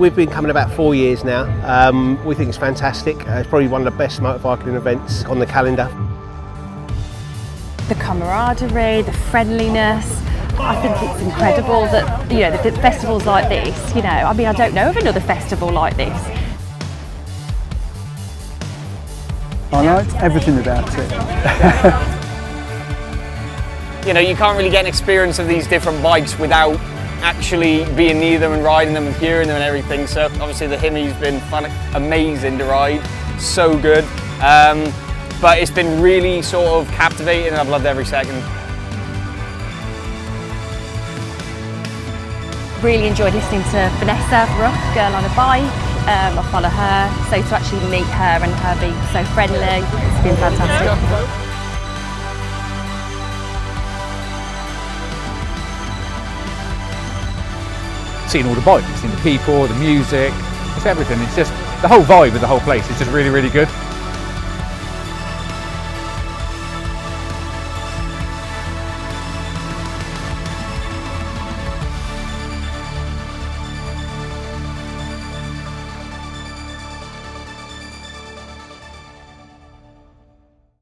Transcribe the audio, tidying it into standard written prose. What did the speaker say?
We've been coming about 4 years now. We think it's fantastic. It's probably one of the best motorcycling events on the calendar. The camaraderie, the friendliness. I think it's incredible that, the festivals like this, I mean, I don't know of another festival like this. I liked everything about it. You can't really get an experience of these different bikes without actually being near them and riding them and hearing them and everything. So obviously the Himi's been fun, amazing to ride, so good. But it's been really sort of captivating and I've loved every second. Really enjoyed listening to Vanessa Ruff, Girl on a Bike. I follow her, so to actually meet her and her being so friendly, it's been fantastic. Seeing all the bikes, seeing the people, the music, it's everything. It's just the whole vibe of the whole place is just really, really good.